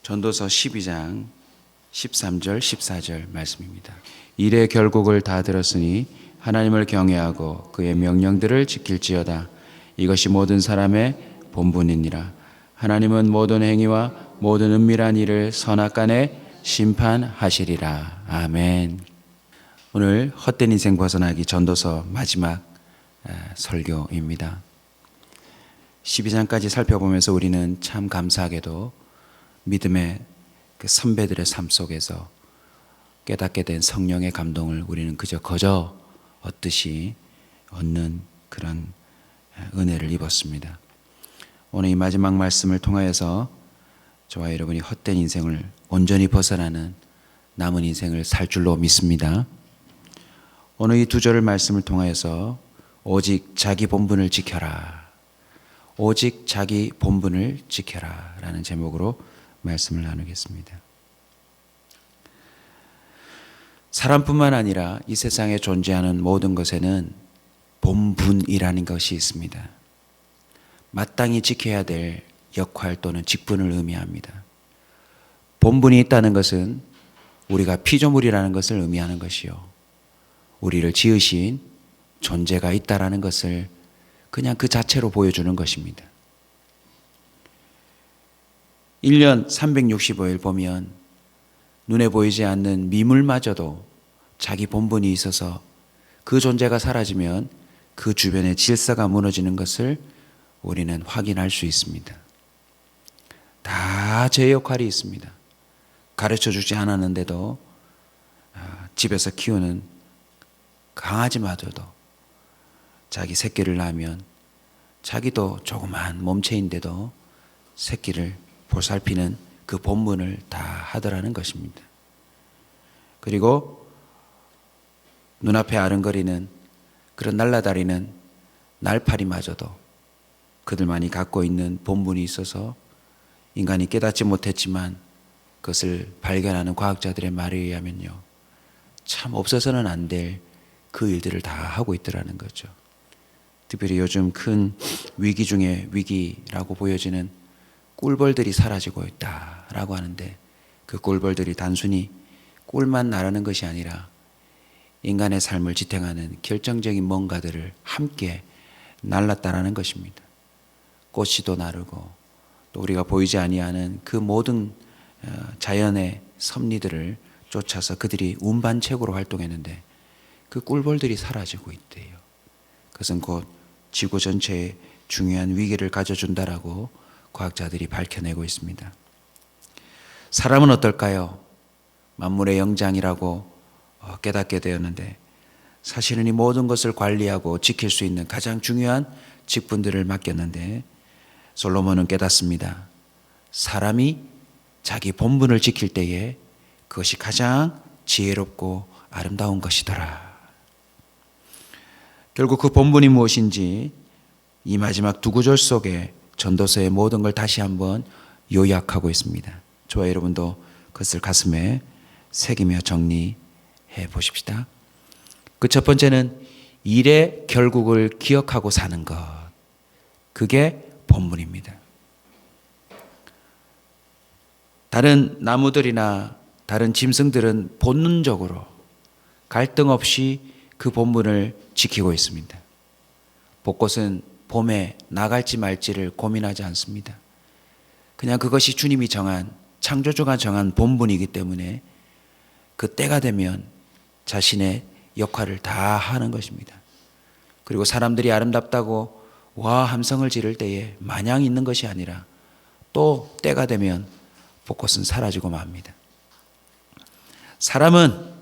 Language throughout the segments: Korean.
전도서 12장 13절 14절 말씀입니다. 일의 결국을 다 들었으니 하나님을 경외하고 그의 명령들을 지킬지어다. 이것이 모든 사람의 본분이니라. 하나님은 모든 행위와 모든 은밀한 일을 선악간에 심판하시리라. 아멘. 오늘 헛된 인생 벗어나기 전도서 마지막 설교입니다. 12장까지 살펴보면서 우리는 참 감사하게도 믿음의 그 선배들의 삶 속에서 깨닫게 된 성령의 감동을 우리는 그저 거저 얻듯이 얻는 그런 은혜를 입었습니다. 오늘 이 마지막 말씀을 통하여서 저와 여러분이 헛된 인생을 온전히 벗어나는 남은 인생을 살 줄로 믿습니다. 오늘 이 두 절의 말씀을 통하여서 오직 자기 본분을 지켜라, 오직 자기 본분을 지켜라 라는 제목으로 말씀을 나누겠습니다. 사람뿐만 아니라 이 세상에 존재하는 모든 것에는 본분이라는 것이 있습니다. 마땅히 지켜야 될 역할 또는 직분을 의미합니다. 본분이 있다는 것은 우리가 피조물이라는 것을 의미하는 것이요, 우리를 지으신 존재가 있다라는 것을 그냥 그 자체로 보여주는 것입니다. 1년 365일 보면 눈에 보이지 않는 미물마저도 자기 본분이 있어서 그 존재가 사라지면 그 주변의 질서가 무너지는 것을 우리는 확인할 수 있습니다. 다 제 역할이 있습니다. 가르쳐 주지 않았는데도 집에서 키우는 강아지마저도 자기 새끼를 낳으면 자기도 조그만 몸체인데도 새끼를 보살피는 그 본분을 다 하더라는 것입니다. 그리고 눈앞에 아른거리는 그런 날아다니는 날파리마저도 그들만이 갖고 있는 본분이 있어서 인간이 깨닫지 못했지만 그것을 발견하는 과학자들의 말에 의하면요, 참 없어서는 안 될 그 일들을 다 하고 있더라는 거죠. 특별히 요즘 큰 위기 중에 위기라고 보여지는 꿀벌들이 사라지고 있다라고 하는데, 그 꿀벌들이 단순히 꿀만 나르는 것이 아니라 인간의 삶을 지탱하는 결정적인 뭔가들을 함께 날랐다라는 것입니다. 꽃이도 나르고 또 우리가 보이지 아니하는 그 모든 자연의 섭리들을 쫓아서 그들이 운반책으로 활동했는데 그 꿀벌들이 사라지고 있대요. 그것은 곧 지구 전체에 중요한 위기를 가져준다라고 과학자들이 밝혀내고 있습니다. 사람은 어떨까요? 만물의 영장이라고 깨닫게 되었는데 사실은 이 모든 것을 관리하고 지킬 수 있는 가장 중요한 직분들을 맡겼는데, 솔로몬은 깨닫습니다. 사람이 자기 본분을 지킬 때에 그것이 가장 지혜롭고 아름다운 것이더라. 결국 그 본분이 무엇인지 이 마지막 두 구절 속에 전도서의 모든 걸 다시 한번 요약하고 있습니다. 저와 여러분도 그것을 가슴에 새기며 정리해 보십시다. 그 첫 번째는 일의 결국을 기억하고 사는 것, 그게 본분입니다. 다른 나무들이나 다른 짐승들은 본능적으로 갈등 없이 그 본분을 지키고 있습니다. 벚꽃은 봄에 나갈지 말지를 고민하지 않습니다. 그냥 그것이 주님이 정한, 창조주가 정한 본분이기 때문에 그 때가 되면 자신의 역할을 다 하는 것입니다. 그리고 사람들이 아름답다고 와 함성을 지를 때에 마냥 있는 것이 아니라 또 때가 되면 벚꽃은 사라지고 맙니다. 사람은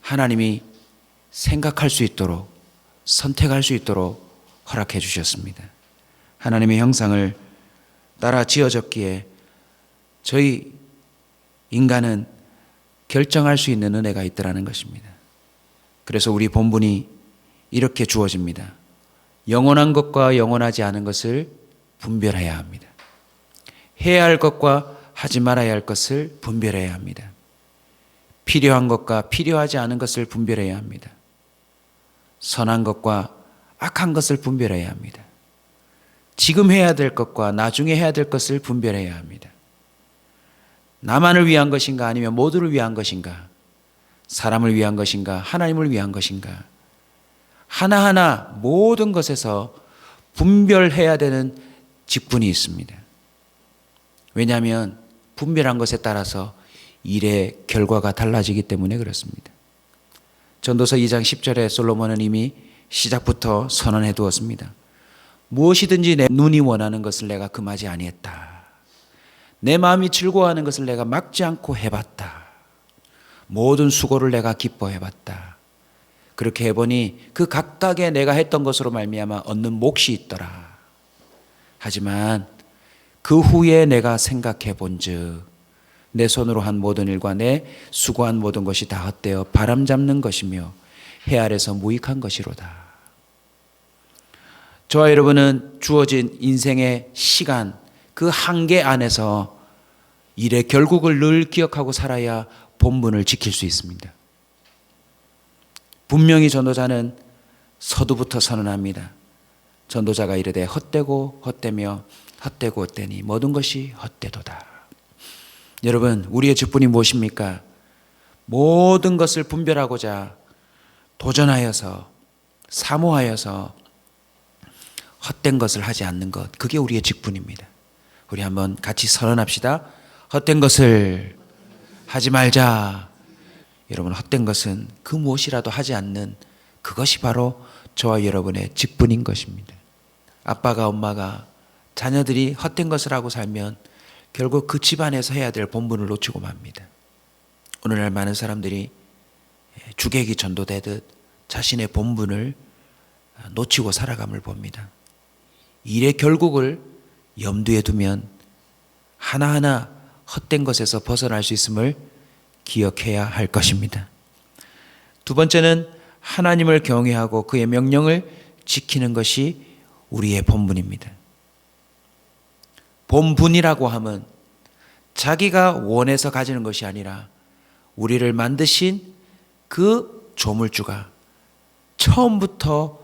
하나님이 생각할 수 있도록, 선택할 수 있도록 허락해 주셨습니다. 하나님의 형상을 따라 지어졌기에 저희 인간은 결정할 수 있는 은혜가 있더라는 것입니다. 그래서 우리 본분이 이렇게 주어집니다. 영원한 것과 영원하지 않은 것을 분별해야 합니다. 해야 할 것과 하지 말아야 할 것을 분별해야 합니다. 필요한 것과 필요하지 않은 것을 분별해야 합니다. 선한 것과 악한 것을 분별해야 합니다. 지금 해야 될 것과 나중에 해야 될 것을 분별해야 합니다. 나만을 위한 것인가 아니면 모두를 위한 것인가? 사람을 위한 것인가 하나님을 위한 것인가? 하나하나 모든 것에서 분별해야 되는 직분이 있습니다. 왜냐하면 분별한 것에 따라서 일의 결과가 달라지기 때문에 그렇습니다. 전도서 2장 10절에 솔로몬은 이미 시작부터 선언해 두었습니다. 무엇이든지 내 눈이 원하는 것을 내가 금하지 아니했다. 내 마음이 즐거워하는 것을 내가 막지 않고 해봤다. 모든 수고를 내가 기뻐해봤다. 그렇게 해보니 그 각각의 내가 했던 것으로 말미암아 얻는 몫이 있더라. 하지만 그 후에 내가 생각해 본즉 내 손으로 한 모든 일과 내 수고한 모든 것이 다 헛되어 바람 잡는 것이며 해 아래서 무익한 것이로다. 저와 여러분은 주어진 인생의 시간 그 한계 안에서 일의 결국을 늘 기억하고 살아야 본분을 지킬 수 있습니다. 분명히 전도자는 서두부터 선언합니다. 전도자가 이르되 헛되고 헛되며 헛되고 헛되니 모든 것이 헛되도다. 여러분, 우리의 직분이 무엇입니까? 모든 것을 분별하고자 도전하여서 사모하여서 헛된 것을 하지 않는 것, 그게 우리의 직분입니다. 우리 한번 같이 선언합시다. 헛된 것을 하지 말자. 여러분, 헛된 것은 그 무엇이라도 하지 않는 그것이 바로 저와 여러분의 직분인 것입니다. 아빠가 엄마가 자녀들이 헛된 것을 하고 살면 결국 그 집안에서 해야 될 본분을 놓치고 맙니다. 오늘날 많은 사람들이 주객이 전도되듯 자신의 본분을 놓치고 살아감을 봅니다. 일의 결국을 염두에 두면 하나하나 헛된 것에서 벗어날 수 있음을 기억해야 할 것입니다. 두 번째는 하나님을 경외하고 그의 명령을 지키는 것이 우리의 본분입니다. 본분이라고 하면 자기가 원해서 가지는 것이 아니라 우리를 만드신 그 조물주가 처음부터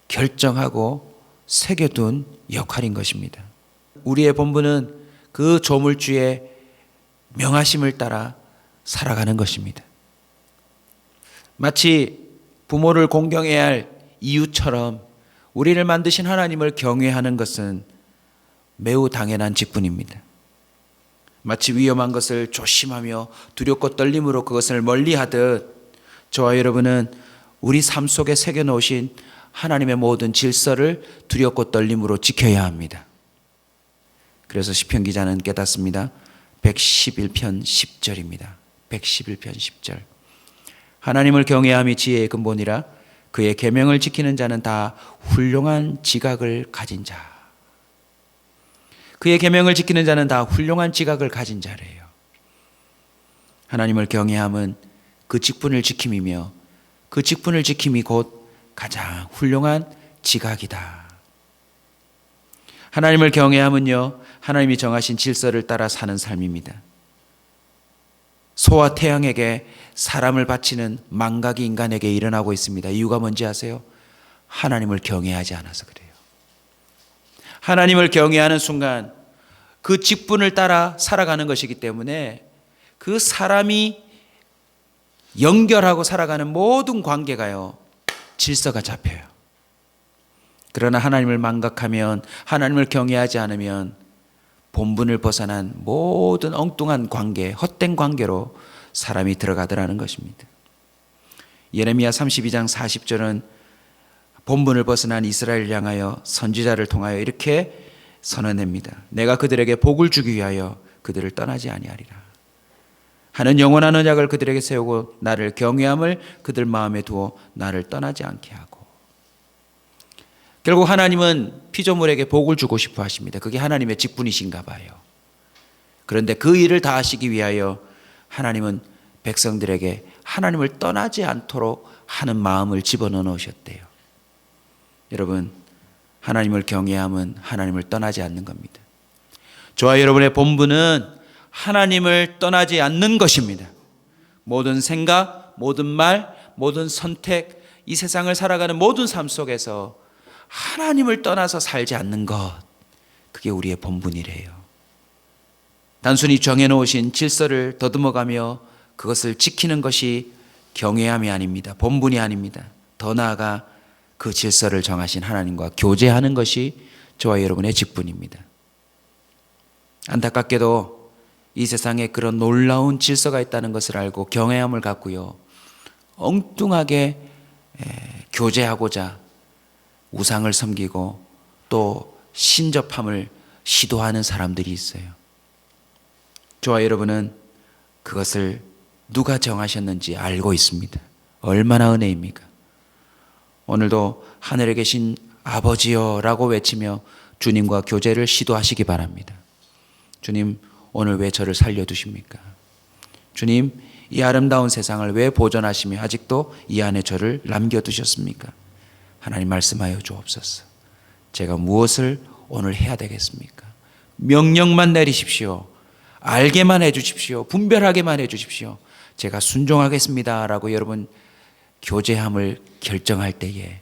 결정하고 새겨둔 역할인 것입니다. 우리의 본분은 그 조물주의 명하심을 따라 살아가는 것입니다. 마치 부모를 공경해야 할 이유처럼 우리를 만드신 하나님을 경외하는 것은 매우 당연한 직분입니다. 마치 위험한 것을 조심하며 두렵고 떨림으로 그것을 멀리하듯 저와 여러분은 우리 삶 속에 새겨놓으신 하나님의 모든 질서를 두렵고 떨림으로 지켜야 합니다. 그래서 시편 기자는 깨닫습니다. 111편 10절입니다. 111편 10절. 하나님을 경외함이 지혜의 근본이라 그의 계명을 지키는 자는 다 훌륭한 지각을 가진 자. 그의 계명을 지키는 자는 다 훌륭한 지각을 가진 자래요. 하나님을 경외함은 그 직분을 지킴이며 그 직분을 지킴이 곧 가장 훌륭한 지각이다. 하나님을 경외함은요, 하나님이 정하신 질서를 따라 사는 삶입니다. 소와 태양에게 사람을 바치는 망각이 인간에게 일어나고 있습니다. 이유가 뭔지 아세요? 하나님을 경외하지 않아서 그래요. 하나님을 경외하는 순간 그 직분을 따라 살아가는 것이기 때문에 그 사람이 연결하고 살아가는 모든 관계가요, 질서가 잡혀요. 그러나 하나님을 망각하면, 하나님을 경외하지 않으면 본분을 벗어난 모든 엉뚱한 관계, 헛된 관계로 사람이 들어가더라는 것입니다. 예레미야 32장 40절은 본분을 벗어난 이스라엘을 향하여 선지자를 통하여 이렇게 선언합니다. 내가 그들에게 복을 주기 위하여 그들을 떠나지 아니하리라. 하는 영원한 언약을 그들에게 세우고 나를 경외함을 그들 마음에 두어 나를 떠나지 않게 하고. 결국 하나님은 피조물에게 복을 주고 싶어 하십니다. 그게 하나님의 직분이신가 봐요. 그런데 그 일을 다 하시기 위하여 하나님은 백성들에게 하나님을 떠나지 않도록 하는 마음을 집어넣어 놓으셨대요. 여러분, 하나님을 경외함은 하나님을 떠나지 않는 겁니다. 저와 여러분의 본분은 하나님을 떠나지 않는 것입니다. 모든 생각, 모든 말, 모든 선택, 이 세상을 살아가는 모든 삶 속에서 하나님을 떠나서 살지 않는 것, 그게 우리의 본분이래요. 단순히 정해놓으신 질서를 더듬어가며 그것을 지키는 것이 경외함이 아닙니다. 본분이 아닙니다. 더 나아가 그 질서를 정하신 하나님과 교제하는 것이 저와 여러분의 직분입니다. 안타깝게도 이 세상에 그런 놀라운 질서가 있다는 것을 알고 경외함을 갖고요, 엉뚱하게 교제하고자 우상을 섬기고 또 신접함을 시도하는 사람들이 있어요. 저와 여러분은 그것을 누가 정하셨는지 알고 있습니다. 얼마나 은혜입니까? 오늘도 하늘에 계신 아버지여 라고 외치며 주님과 교제를 시도하시기 바랍니다. 주님, 오늘 왜 저를 살려두십니까? 주님, 이 아름다운 세상을 왜 보존하시며 아직도 이 안에 저를 남겨두셨습니까? 하나님 말씀하여 주옵소서. 제가 무엇을 오늘 해야 되겠습니까? 명령만 내리십시오. 알게만 해주십시오. 분별하게만 해주십시오. 제가 순종하겠습니다 라고 여러분 교제함을 결정할 때에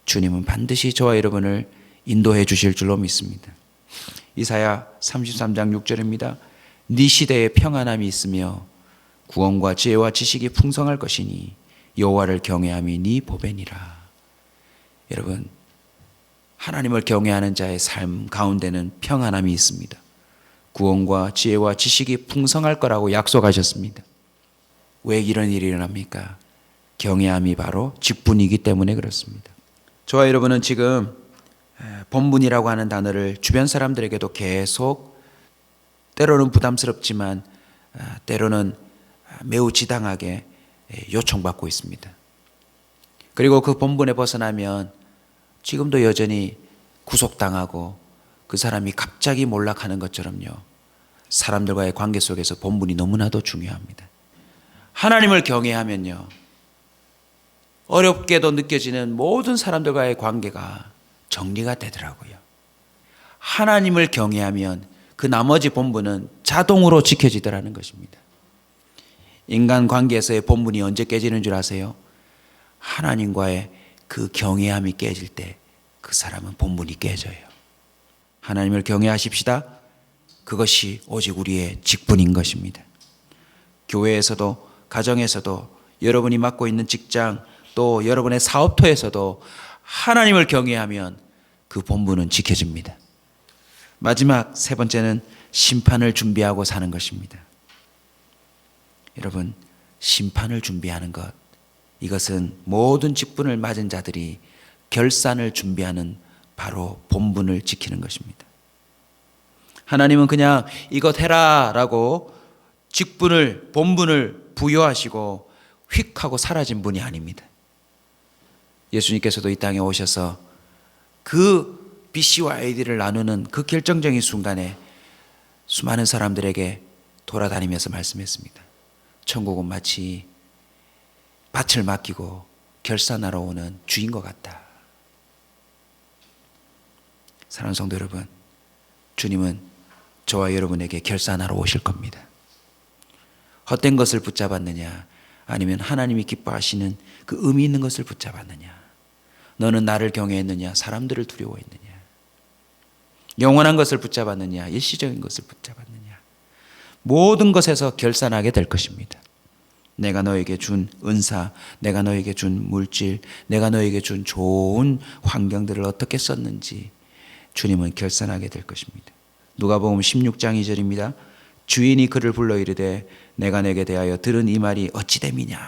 주님은 반드시 저와 여러분을 인도해 주실 줄로 믿습니다. 이사야 33장 6절입니다. 네 시대에 평안함이 있으며 구원과 지혜와 지식이 풍성할 것이니 여호와를 경외함이 네 보배니라. 여러분, 하나님을 경외하는 자의 삶 가운데는 평안함이 있습니다. 구원과 지혜와 지식이 풍성할 거라고 약속하셨습니다. 왜 이런 일이 일어납니까? 경외함이 바로 직분이기 때문에 그렇습니다. 저와 여러분은 지금 본분이라고 하는 단어를 주변 사람들에게도 계속 때로는 부담스럽지만 때로는 매우 지당하게 요청받고 있습니다. 그리고 그 본분에 벗어나면 지금도 여전히 구속당하고 그 사람이 갑자기 몰락하는 것처럼요, 사람들과의 관계 속에서 본분이 너무나도 중요합니다. 하나님을 경외하면요, 어렵게도 느껴지는 모든 사람들과의 관계가 정리가 되더라고요. 하나님을 경외하면 그 나머지 본분은 자동으로 지켜지더라는 것입니다. 인간 관계에서의 본분이 언제 깨지는 줄 아세요? 하나님과의 그 경외함이 깨질 때 그 사람은 본분이 깨져요. 하나님을 경외하십시다. 그것이 오직 우리의 직분인 것입니다. 교회에서도 가정에서도 여러분이 맡고 있는 직장 또 여러분의 사업터에서도 하나님을 경외하면 그 본분은 지켜집니다. 마지막 세 번째는 심판을 준비하고 사는 것입니다. 여러분, 심판을 준비하는 것, 이것은 모든 직분을 맞은 자들이 결산을 준비하는 바로 본분을 지키는 것입니다. 하나님은 그냥 이것 해라 라고 직분을, 본분을 부여하시고 휙 하고 사라진 분이 아닙니다. 예수님께서도 이 땅에 오셔서 그 B씨와 AD를 나누는 그 결정적인 순간에 수많은 사람들에게 돌아다니면서 말씀했습니다. 천국은 마치 밭을 맡기고 결산하러 오는 주인과 같다. 사랑하는 성도 여러분, 주님은 저와 여러분에게 결산하러 오실 겁니다. 헛된 것을 붙잡았느냐, 아니면 하나님이 기뻐하시는 그 의미 있는 것을 붙잡았느냐, 너는 나를 경외했느냐, 사람들을 두려워했느냐, 영원한 것을 붙잡았느냐, 일시적인 것을 붙잡았느냐, 모든 것에서 결산하게 될 것입니다. 내가 너에게 준 은사, 내가 너에게 준 물질, 내가 너에게 준 좋은 환경들을 어떻게 썼는지 주님은 결산하게 될 것입니다. 누가복음 16장 2절입니다. 주인이 그를 불러 이르되 내가 내게 대하여 들은 이 말이 어찌 됨이냐,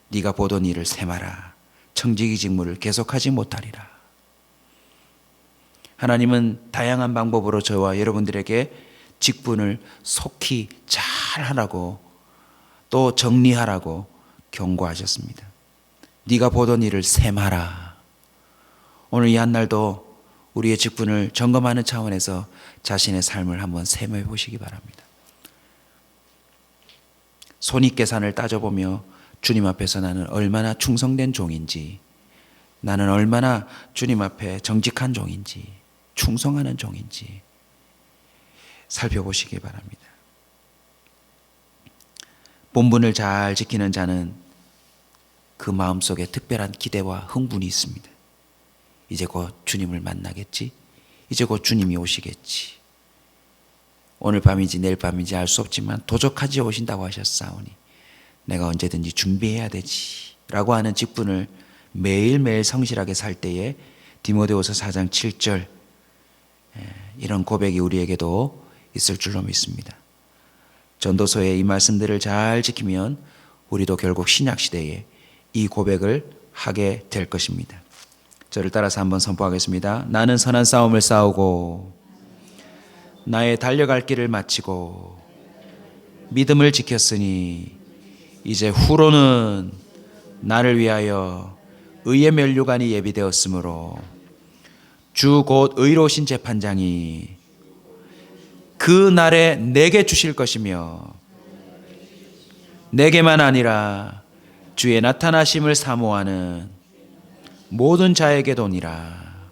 네가 보던 일을 세마라, 청지기 직무를 계속하지 못하리라. 하나님은 다양한 방법으로 저와 여러분들에게 직분을 속히 잘 하라고 또 정리하라고 경고하셨습니다. 네가 보던 일을 세마라. 오늘 이 한날도 우리의 직분을 점검하는 차원에서 자신의 삶을 한번 세모해 보시기 바랍니다. 손익계산을 따져보며 주님 앞에서 나는 얼마나 충성된 종인지, 나는 얼마나 주님 앞에 정직한 종인지, 충성하는 종인지 살펴보시기 바랍니다. 본분을 잘 지키는 자는 그 마음속에 특별한 기대와 흥분이 있습니다. 이제 곧 주님을 만나겠지, 이제 곧 주님이 오시겠지, 오늘 밤인지 내일 밤인지 알 수 없지만 도적하지 오신다고 하셨사오니 내가 언제든지 준비해야 되지 라고 하는 직분을 매일매일 성실하게 살 때에 디모데후서 4장 7절 이런 고백이 우리에게도 있을 줄로 믿습니다. 전도서의 이 말씀들을 잘 지키면 우리도 결국 신약시대에 이 고백을 하게 될 것입니다. 저를 따라서 한번 선포하겠습니다. 나는 선한 싸움을 싸우고 나의 달려갈 길을 마치고 믿음을 지켰으니 이제 후로는 나를 위하여 의의 면류관이 예비되었으므로 주 곧 의로우신 재판장이 그 날에 내게 주실 것이며 내게만 아니라 주의 나타나심을 사모하는 모든 자에게도니라.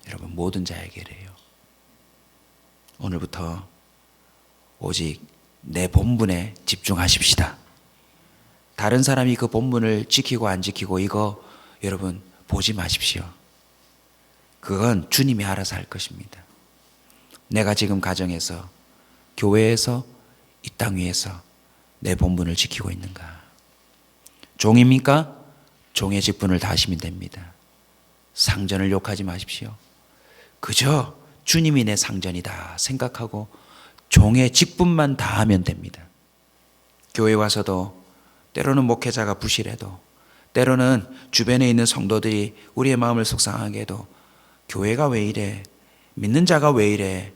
여러분, 모든 자에게래요. 오늘부터 오직 내 본분에 집중하십시다. 다른 사람이 그 본분을 지키고 안 지키고 이거 여러분 보지 마십시오. 그건 주님이 알아서 할 것입니다. 내가 지금 가정에서, 교회에서, 이 땅 위에서 내 본분을 지키고 있는가? 종입니까? 종의 직분을 다하시면 됩니다. 상전을 욕하지 마십시오. 그저 주님이 내 상전이다 생각하고 종의 직분만 다하면 됩니다. 교회 와서도 때로는 목회자가 부실해도, 때로는 주변에 있는 성도들이 우리의 마음을 속상하게 해도 교회가 왜 이래? 믿는 자가 왜 이래?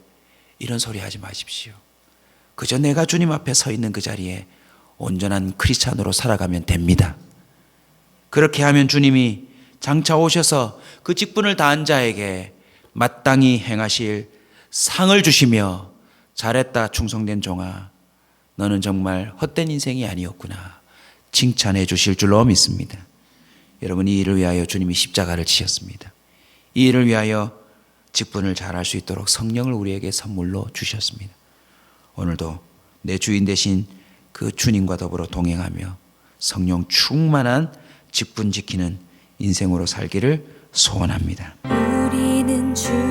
이런 소리 하지 마십시오. 그저 내가 주님 앞에 서 있는 그 자리에 온전한 크리스찬으로 살아가면 됩니다. 그렇게 하면 주님이 장차 오셔서 그 직분을 다한 자에게 마땅히 행하실 상을 주시며 잘했다 충성된 종아, 너는 정말 헛된 인생이 아니었구나 칭찬해 주실 줄로 믿습니다. 여러분, 이 일을 위하여 주님이 십자가를 지셨습니다. 이 일을 위하여 직분을 잘할 수 있도록 성령을 우리에게 선물로 주셨습니다. 오늘도 내 주인 되신 그 주님과 더불어 동행하며 성령 충만한 직분 지키는 인생으로 살기를 소원합니다. 우리는 주